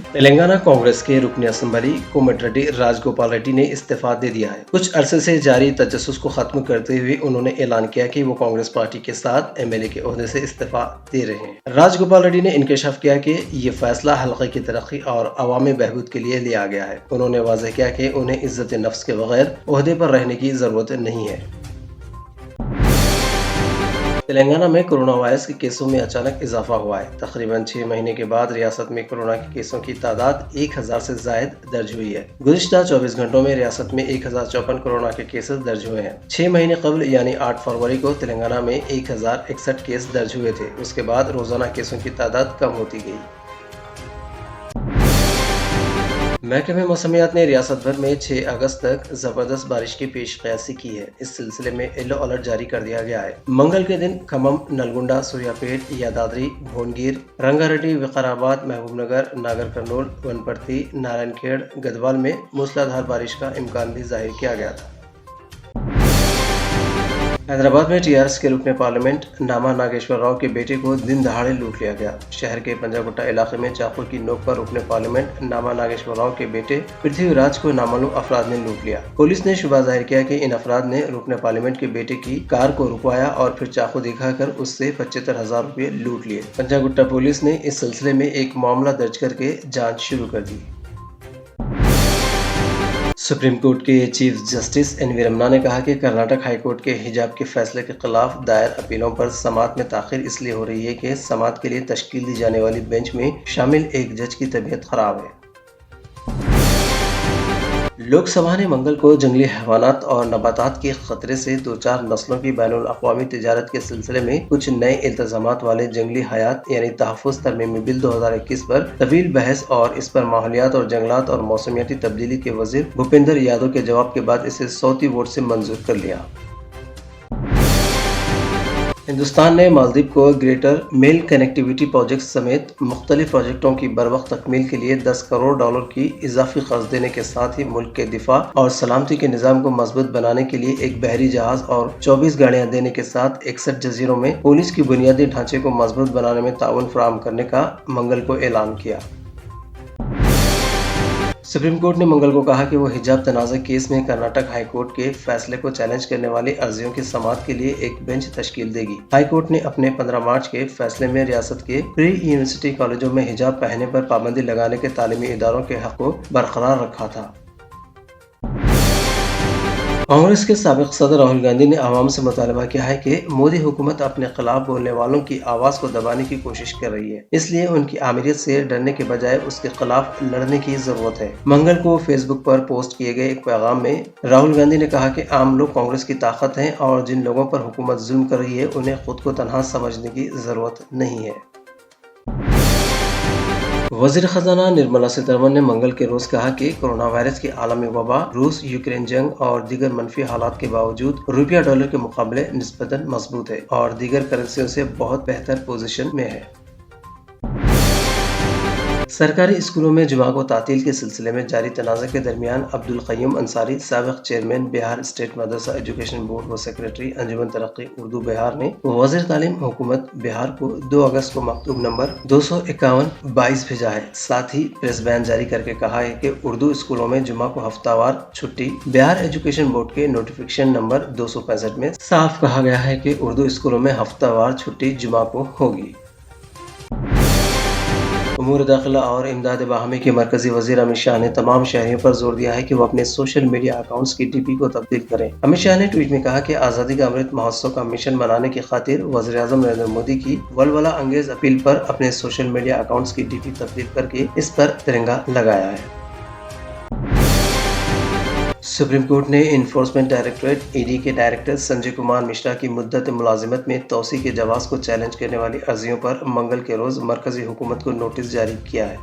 तेलंगाना कांग्रेस के रुकन असम्बली कोमटिरेड्डी राजगोपाल रेड्डी ने इस्तीफा दे दिया है। कुछ अरसे से जारी तजस्सुस को खत्म करते हुए उन्होंने ऐलान किया कि वो कांग्रेस पार्टी के साथ एमएलए के ओहदे से इस्तीफा दे रहे हैं। राजगोपाल रेड्डी ने इंकशाफ किया कि ये फैसला हल्के की तरक्की और अवामी बहबूद के लिए लिया गया है। उन्होंने वाज़ेह किया कि उन्हें इज्जत नफ्स के बगैर ओहदे पर रहने की जरूरत नहीं है। तेलंगाना में कोरोना वायरस के केसों में अचानक इजाफा हुआ है। तकरीबन 6 महीने के बाद रियासत में कोरोना के केसों की तादाद 1000 से जायद दर्ज हुई है। गुज़िश्ता 24 घंटों में रियासत में 1054 कोरोना के केसेस दर्ज हुए हैं। 6 महीने कबल यानी 8 फरवरी को तेलंगाना में 1061 केस दर्ज हुए थे। उसके बाद रोजाना केसों की तादाद कम होती गई। महकमे मौसमियात ने रियासत भर में 6 अगस्त तक जबरदस्त बारिश की पेशकयासी की है। इस सिलसिले में येलो अलर्ट जारी कर दिया गया है। मंगल के दिन खम्मम, नलगुंडा, सूर्यापेट, यादाद्री, भोनगिर, रंगारेड्डी, विकाराबाद, महबूबनगर, नागर कर्नूल, वनपर्ती, नारायणखेड़, गदवाल में मूसलाधार बारिश का इम्कान भी जाहिर किया गया था। हैदराबाद में टीआरएस के रुकने पार्लियामेंट नामा नागेश्वर राव के बेटे को दिन दहाड़े लूट लिया गया। शहर के पंजागुट्टा इलाके में चाकू की नोक पर रुकने पार्लियामेंट नामा नागेश्वर राव के बेटे पृथ्वीराज को नामालूम अफराद ने लूट लिया। पुलिस ने शुबा जाहिर किया कि इन अफराद ने रुकने पार्लियामेंट के बेटे की कार को रुकवाया और फिर चाकू दिखाकर उससे 75,000 रुपये लूट लिए। पंजागुट्टा पुलिस ने इस सिलसिले में एक मामला दर्ज करके जाँच शुरू कर दी। सुप्रीम कोर्ट के चीफ जस्टिस एन.वी. रमन्ना ने कहा कि कर्नाटक हाई कोर्ट के हिजाब के फैसले के खिलाफ दायर अपीलों पर समाअत में ताखिर इसलिए हो रही है कि समाअत के लिए तश्कील दी जाने वाली बेंच में शामिल एक जज की तबीयत खराब है। लोकसभा ने मंगल को जंगली हैवानात और नबातात के खतरे से 2-4 नस्लों की बैनुल अक़वामी तिजारत के सिलसिले में कुछ नए इल्तज़ामात वाले जंगली हयात यानी तहफ़्फ़ुज़ तरमीमी बिल 2021 पर तवील बहस और इस पर माहौलियात और जंगलात और मौसमियाती तब्दीली के वज़ीर भूपेंद्र यादव के जवाब के बाद इसे सौती वोट से मंजूर कर लिया। हिंदुस्तान ने मालदीव को ग्रेटर मेल कनेक्टिविटी प्रोजेक्ट समेत मुख्तलिफ प्रोजेक्टों की बरवक्त तकमील के लिए $10 करोड़ की इजाफी कर्ज देने के साथ ही मुल्क के दिफा और सलामती के निज़ाम को मजबूत बनाने के लिए एक बहरी जहाज और 24 गाड़ियां देने के साथ 61 जजीरों में पुलिस की बुनियादी ढांचे को मजबूत बनाने में ताउन फराहम करने का मंगल को ऐलान किया। सुप्रीम कोर्ट ने मंगल को कहा कि वो हिजाब तनाज़ा केस में कर्नाटक हाई कोर्ट के फैसले को चैलेंज करने वाली अर्जियों की समाअत के लिए एक बेंच तश्कील देगी। हाई कोर्ट ने अपने 15 मार्च के फैसले में रियासत के प्री यूनिवर्सिटी कॉलेजों में हिजाब पहनने पर पाबंदी लगाने के तालीमी इदारों के हक को बरकरार रखा था। कांग्रेस के साबिक सदर राहुल गांधी ने आवाम से मुतालबा किया है कि मोदी हुकूमत अपने खिलाफ बोलने वालों की आवाज को दबाने की कोशिश कर रही है, इसलिए उनकी आमिरियत से डरने के बजाय उसके खिलाफ लड़ने की जरूरत है। मंगल को फेसबुक पर पोस्ट किए गए एक पैगाम में राहुल गांधी ने कहा कि आम लोग कांग्रेस की ताकत हैं और जिन लोगों पर हुकूमत जुल्म कर रही है उन्हें खुद को तनहा समझने की जरूरत नहीं है। वज़ीर ख़ज़ाना निर्मला सीतारमण ने मंगल के रोज कहा कि कोरोना वायरस की आलमी वबा, रूस यूक्रेन जंग और दीगर मनफी हालात के बावजूद रुपया डॉलर के मुकाबले निस्बतन मजबूत है और दीगर करेंसियों से बहुत बेहतर पोजीशन में है। सरकारी स्कूलों में जुमा को तातील के सिलसिले में जारी तनाज़ा के दरमियान अब्दुल क़य्यूम अंसारी, साबिक़ चेयरमैन बिहार स्टेट मदरसा एजुकेशन बोर्ड व सेक्रेटरी अंजुमन तरक्की उर्दू बिहार ने वज़ीर तालीम हुकूमत बिहार को 2 अगस्त को मकतूब नंबर 251-22 भेजा है। साथ ही प्रेस बयान जारी करके कहा है कि उर्दू स्कूलों में जुमा को हफ्तावार छुट्टी बिहार एजुकेशन बोर्ड के नोटिफिकेशन नंबर 265 में साफ कहा गया है कि उर्दू स्कूलों में हफ्तावार छुट्टी जुमा को होगी। उमूर दाखिला और इमदाद बाहमी के मरकजी वजीर अमित शाह ने तमाम शहरियों पर जोर दिया है कि वो अपने सोशल मीडिया अकाउंट्स की डीपी को तब्दील करें। अमित शाह ने ट्वीट में कहा कि आज़ादी का अमृत महोत्सव का मिशन मनाने की खातिर वज़ीर आज़म नरेंद्र मोदी की वलवला अंगेज अपील पर अपने सोशल मीडिया अकाउंट्स की डीपी तब्दील करके इस पर तिरंगा लगाया है। सुप्रीम कोर्ट ने इन्फोर्समेंट डायरेक्टरेट (ईडी) के डायरेक्टर संजय कुमार मिश्रा की मुद्दत मुलाजिमत में तोसी के जवाज को चैलेंज करने वाली अर्जियों पर मंगल के रोज मरकजी हुकूमत को नोटिस जारी किया है।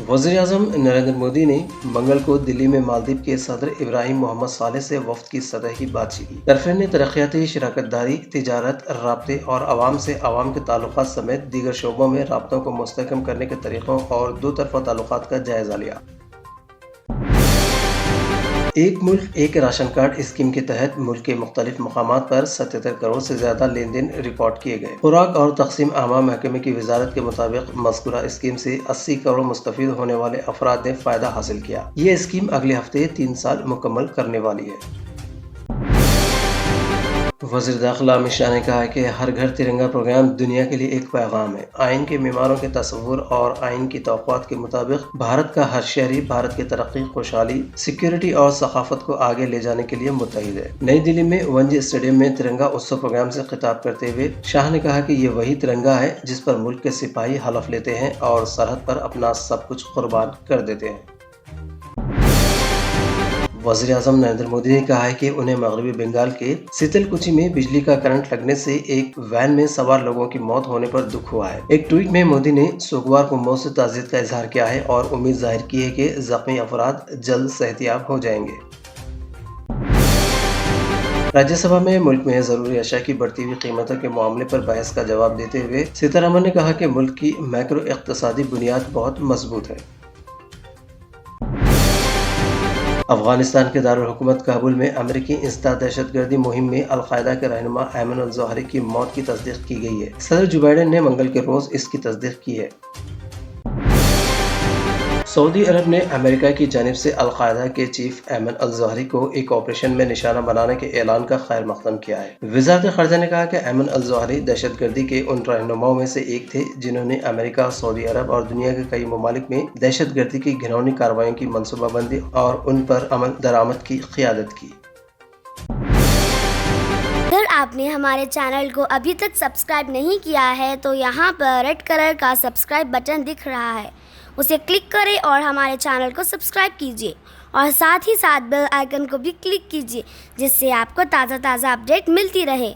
वज़ीर आज़म नरेंद्र मोदी ने मंगल को दिल्ली में मालदीव के सदर इब्राहिम मोहम्मद सालेह से वफ्द की सतह की बातचीत की। तरफ़ें ने तरक्याती शराकतदारी, तिजारत, राब्ते और आवाम से आवाम के ताल्लुकात समेत दीगर शोबों में राब्तों को मुस्तहकम करने के तरीक़ों और दो तरफ़ा ताल्लुकात का जायजा लिया। ایک ملک ایک راشن کارڈ اسکیم کے تحت ملک کے مختلف مقامات پر 77 کروڑ سے زیادہ لین دین ریکارڈ کیے گئے۔ خوراک اور تقسیم عامہ محکمے کی وزارت کے مطابق مذکورہ اسکیم سے 80 کروڑ مستفید ہونے والے افراد نے فائدہ حاصل کیا۔ یہ اسکیم اگلے ہفتے 3 سال مکمل کرنے والی ہے۔ وزیر داخلہ امت شاہ نے کہا کہ ہر گھر ترنگا پروگرام دنیا کے لیے ایک پیغام ہے۔ آئین کے معماروں کے تصور اور آئین کی توقعات کے مطابق بھارت کا ہر شہری بھارت کی ترقی، خوشحالی، سیکیورٹی اور ثقافت کو آگے لے جانے کے لیے متحد ہے۔ نئی دہلی میں ونجی اسٹیڈیم میں ترنگا اتسو پروگرام سے خطاب کرتے ہوئے شاہ نے کہا کہ یہ وہی ترنگا ہے جس پر ملک کے سپاہی حلف لیتے ہیں اور سرحد پر اپنا سب کچھ قربان کر دیتے ہیں۔ وزیر اعظم نریندر مودی نے کہا ہے کہ انہیں مغربی بنگال کے سیتل کچی میں بجلی کا کرنٹ لگنے سے ایک وین میں سوار لوگوں کی موت ہونے پر دکھ ہوا ہے۔ ایک ٹویٹ میں مودی نے سوگوار کو موت سے تعزیت کا اظہار کیا ہے اور امید ظاہر کی ہے کہ زخمی افراد جلد صحتیاب ہو جائیں گے۔ راجیہ سبھا میں ملک میں ضروری اشیاء کی بڑھتی ہوئی قیمتوں کے معاملے پر بحث کا جواب دیتے ہوئے سیتارمن نے کہا کہ ملک کی میکرو اقتصادی بنیاد بہت مضبوط ہے۔ افغانستان کے دارالحکومت کابل میں امریکی انسداد دہشت گردی مہم میں القاعدہ کے رہنما ایمن الظواہری کی موت کی تصدیق کی گئی ہے۔ صدر جو بائیڈن نے منگل کے روز اس کی تصدیق کی ہے۔ سعودی عرب نے امریکہ کی جانب سے القاعدہ کے چیف ایمن الظواہری کو ایک آپریشن میں نشانہ بنانے کے اعلان کا خیر مقدم کیا ہے۔ وزارت خارجہ نے کہا کہ ایمن الظواہری دہشت گردی کے ان رہنماؤں میں سے ایک تھے جنہوں نے امریکہ، سعودی عرب اور دنیا کے کئی ممالک میں دہشت گردی کی گھناؤنی کارروائیوں کی منصوبہ بندی اور ان پر عمل درآمد کی قیادت کی۔ اگر آپ نے ہمارے چینل کو ابھی تک سبسکرائب نہیں کیا ہے تو یہاں پر ریڈ کلر کا سبسکرائب بٹن دکھ رہا ہے، اسے کلک کریں اور ہمارے چینل کو سبسکرائب کیجیے اور ساتھ ہی ساتھ بیل آئیکن کو بھی کلک کیجیے جس سے آپ کو تازہ اپڈیٹ ملتی رہے۔